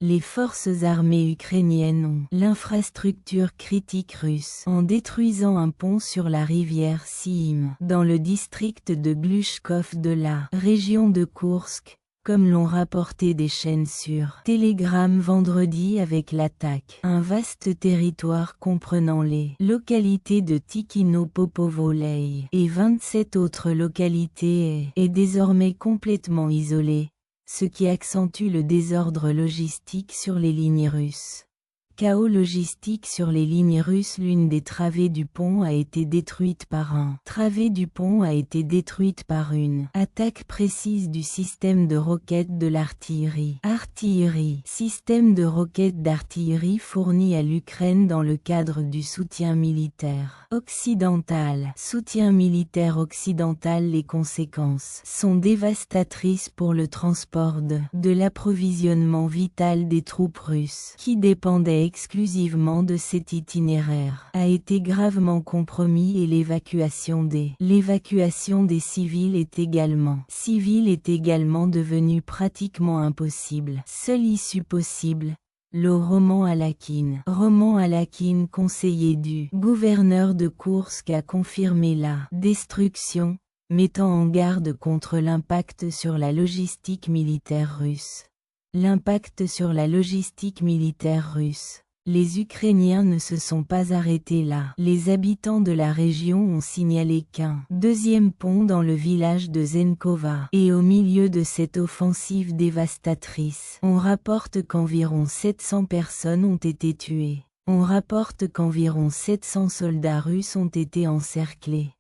Les forces armées ukrainiennes ont l'infrastructure critique russe en détruisant un pont sur la rivière Siym dans le district de Glushkov de la région de Koursk, comme l'ont rapporté des chaînes sur Telegram vendredi avec l'attaque. Un vaste territoire comprenant les localités de Tikhino Popovolei et 27 autres localités est désormais complètement isolé, ce qui accentue le désordre logistique sur les lignes russes. Chaos logistique sur les lignes russes. L'une des travées du pont a été détruite par une attaque précise du système de roquettes de l'artillerie. Système de roquettes d'artillerie fourni à l'Ukraine dans le cadre du soutien militaire occidental. Les conséquences sont dévastatrices pour le transport de l'approvisionnement vital des troupes russes qui dépendaient exclusivement de cet itinéraire a été gravement compromis et l'évacuation des civils est également devenue pratiquement impossible. Seule issue possible, le Roman Alakin, conseiller du gouverneur de Koursk, a confirmé la destruction, mettant en garde contre l'impact sur la logistique militaire russe. Les Ukrainiens ne se sont pas arrêtés là. Les habitants de la région ont signalé qu'un deuxième pont dans le village de Zenkova est au milieu de cette offensive dévastatrice. On rapporte qu'environ 700 personnes ont été tuées. On rapporte qu'environ 700 soldats russes ont été encerclés.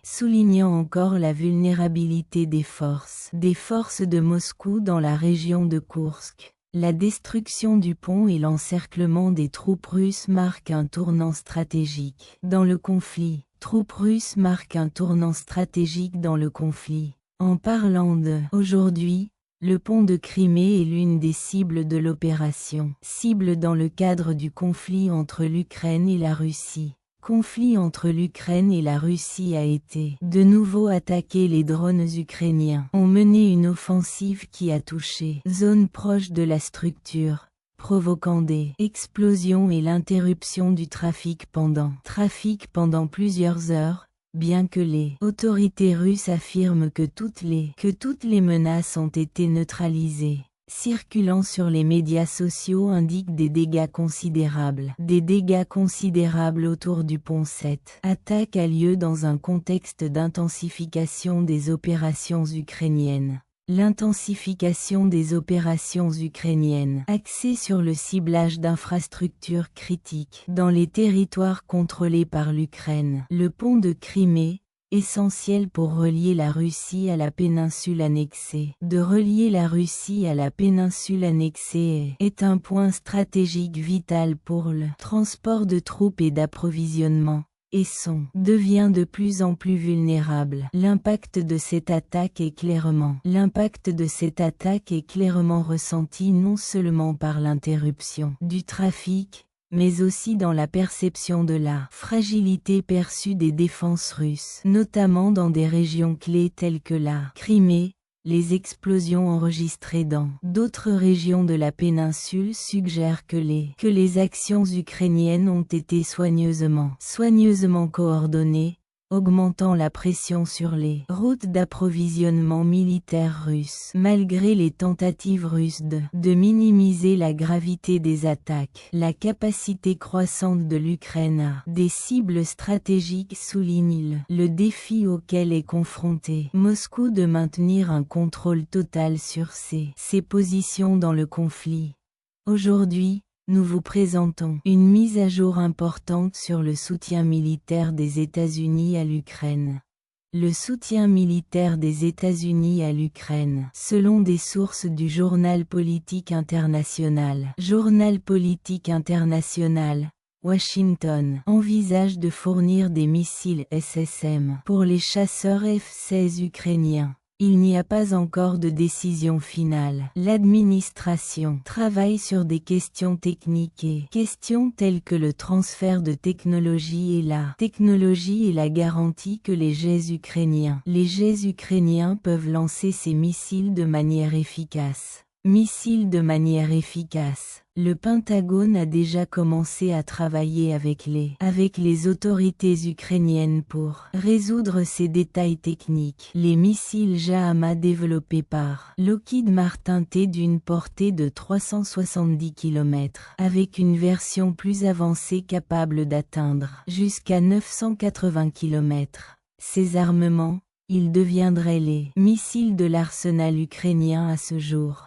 Soulignant encore la vulnérabilité des forces de Moscou dans la région de Koursk. La destruction du pont et l'encerclement des troupes russes marquent un tournant stratégique dans le conflit. En parlant de aujourd'hui, le pont de Crimée est l'une des cibles de l'opération. Cible dans le cadre du conflit entre l'Ukraine et la Russie. A été de nouveau attaqué. Les drones ukrainiens ont mené une offensive qui a touché zone proche de la structure, provoquant des explosions et l'interruption du trafic pendant plusieurs heures, bien que les autorités russes affirment que toutes les menaces ont été neutralisées. Circulant sur les médias sociaux indiquent des dégâts considérables autour du pont. Cette attaque a lieu dans un contexte d'intensification des opérations ukrainiennes. Axée sur le ciblage d'infrastructures critiques dans les territoires contrôlés par l'Ukraine. Le pont de Crimée, essentiel pour relier la Russie à la péninsule annexée. Est un point stratégique vital pour le transport de troupes et d'approvisionnement, et devient de plus en plus vulnérable. L'impact de cette attaque est clairement ressenti non seulement par l'interruption du trafic, mais aussi dans la perception de la fragilité perçue des défenses russes, notamment dans des régions clés telles que la Crimée. Les explosions enregistrées dans d'autres régions de la péninsule suggèrent que les actions ukrainiennes ont été soigneusement coordonnées, augmentant la pression sur les routes d'approvisionnement militaire russes. Malgré les tentatives russes de minimiser la gravité des attaques, la capacité croissante de l'Ukraine à des cibles stratégiques souligne le défi auquel est confronté Moscou de maintenir un contrôle total sur ses positions dans le conflit. Aujourd'hui, nous vous présentons une mise à jour importante sur le soutien militaire des États-Unis à l'Ukraine. Le soutien militaire des États-Unis à l'Ukraine, selon des sources du Journal politique international, Washington envisage de fournir des missiles SSM pour les chasseurs F-16 ukrainiens. Il n'y a pas encore de décision finale. L'administration travaille sur des questions techniques et questions telles que le transfert de technologie et la garantie que les jets ukrainiens peuvent lancer ces missiles de manière efficace. Missiles de manière efficace. Le Pentagone a déjà commencé à travailler avec les autorités ukrainiennes pour résoudre ces détails techniques. Les missiles Jahama développés par Lockheed Martin étaient d'une portée de 370 km, avec une version plus avancée capable d'atteindre jusqu'à 980 km. Ces armements, ils deviendraient les missiles de l'arsenal ukrainien à ce jour.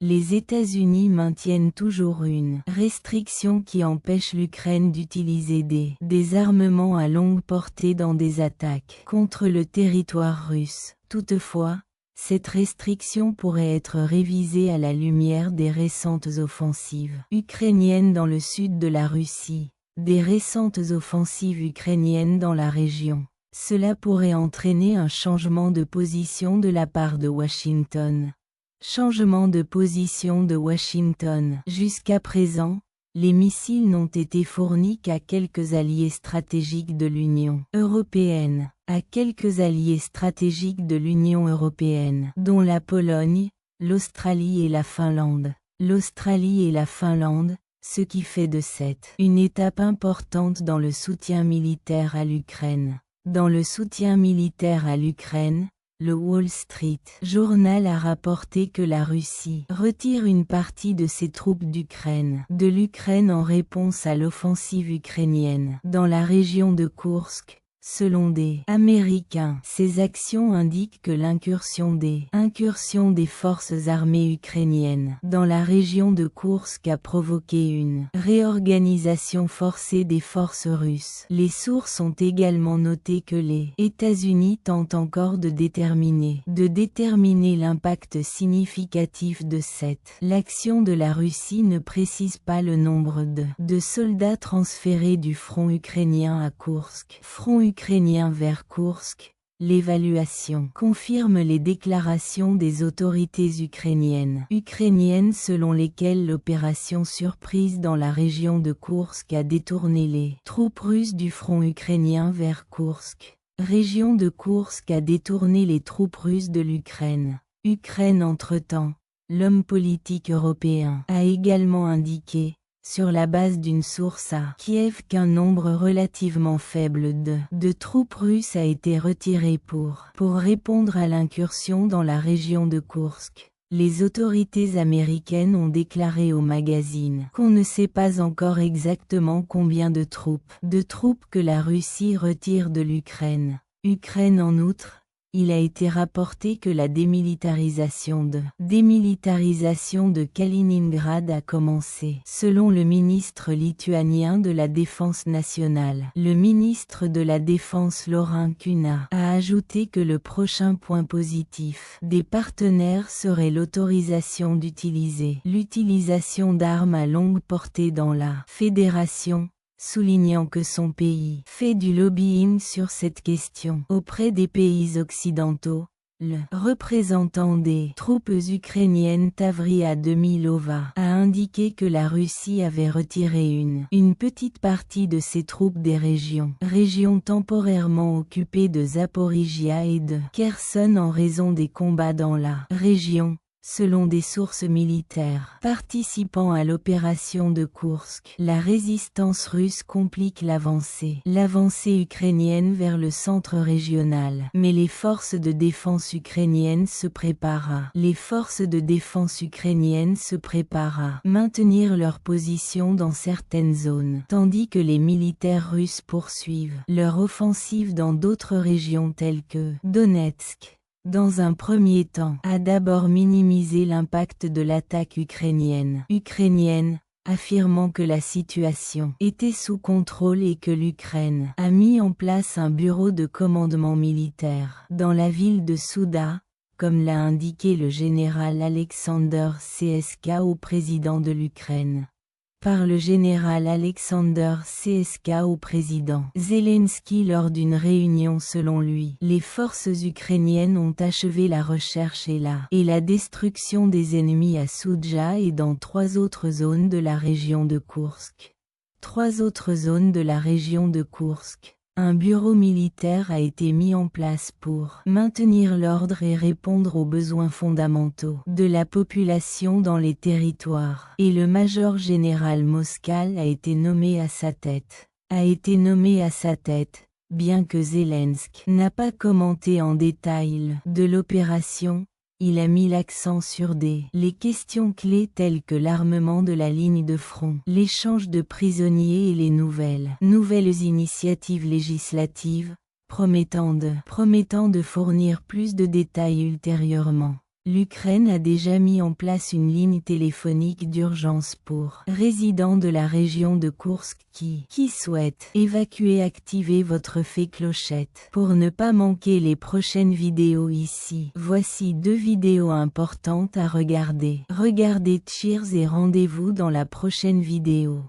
Les États-Unis maintiennent toujours une restriction qui empêche l'Ukraine d'utiliser des armements à longue portée dans des attaques contre le territoire russe. Toutefois, cette restriction pourrait être révisée à la lumière des récentes offensives ukrainiennes dans le sud de la Russie, des récentes offensives ukrainiennes dans la région. Cela pourrait entraîner un changement de position de la part de Washington. Changement de position de Washington. Jusqu'à présent, les missiles n'ont été fournis qu'à quelques alliés stratégiques de l'Union européenne, dont la Pologne, l'Australie et la Finlande. Ce qui fait de cette une étape importante dans le soutien militaire à l'Ukraine. Le Wall Street Journal a rapporté que la Russie retire une partie de ses troupes de l'Ukraine en réponse à l'offensive ukrainienne dans la région de Koursk. Selon des Américains, ces actions indiquent que l'incursion des forces armées ukrainiennes dans la région de Koursk a provoqué une réorganisation forcée des forces russes. Les sources ont également noté que les États-Unis tentent encore de déterminer l'impact significatif de l'action de la Russie ne précise pas le nombre de soldats transférés du front ukrainien à Koursk. Ukrainien vers Koursk. L'évaluation confirme les déclarations des autorités ukrainiennes selon lesquelles l'opération surprise dans la région de Koursk a détourné les troupes russes du front ukrainien vers Koursk. Région de Koursk a détourné les troupes russes de l'Ukraine. Entre-temps, l'homme politique européen a également indiqué, sur la base d'une source à Kiev, qu'un nombre relativement faible de troupes russes a été retiré pour répondre à l'incursion dans la région de Koursk. Les autorités américaines ont déclaré au magazine qu'on ne sait pas encore exactement combien de troupes que la Russie retire de l'Ukraine. En outre, il a été rapporté que la démilitarisation de Kaliningrad a commencé. Selon le ministre lituanien de la Défense nationale, le ministre de la Défense Laurin Kuna a ajouté que le prochain point positif des partenaires serait l'autorisation l'utilisation d'armes à longue portée dans la fédération, soulignant que son pays fait du lobbying sur cette question auprès des pays occidentaux. Le représentant des troupes ukrainiennes Tavria Demilova a indiqué que la Russie avait retiré une petite partie de ses troupes des régions temporairement occupées de Zaporijia et de Kherson en raison des combats dans la région. Selon des sources militaires participant à l'opération de Koursk, la résistance russe complique l'avancée ukrainienne vers le centre régional. Mais les forces de défense ukrainiennes se préparent à maintenir leur position dans certaines zones, tandis que les militaires russes poursuivent leur offensive dans d'autres régions telles que Donetsk. Dans un premier temps, a d'abord minimisé l'impact de l'attaque ukrainienne, affirmant que la situation était sous contrôle et que l'Ukraine a mis en place un bureau de commandement militaire dans la ville de Souda, comme l'a indiqué le général Alexander CSK au président de l'Ukraine. Par le général Alexander CSK au président Zelensky lors d'une réunion. Selon lui, les forces ukrainiennes ont achevé la recherche et la destruction des ennemis à Soudja et dans 3 autres zones de la région de Koursk. Un bureau militaire a été mis en place pour maintenir l'ordre et répondre aux besoins fondamentaux de la population dans les territoires. Et le major général Moskal a été nommé à sa tête. Bien que Zelensky n'a pas commenté en détail de l'opération, il a mis l'accent sur les questions clés telles que l'armement de la ligne de front, l'échange de prisonniers et les nouvelles initiatives législatives, promettant de fournir plus de détails ultérieurement. L'Ukraine a déjà mis en place une ligne téléphonique d'urgence pour résidents de la région de Koursk qui souhaitent évacuer. Activez votre fée clochette pour ne pas manquer les prochaines vidéos ici. Voici 2 vidéos importantes à regarder. Regardez Cheers et rendez-vous dans la prochaine vidéo.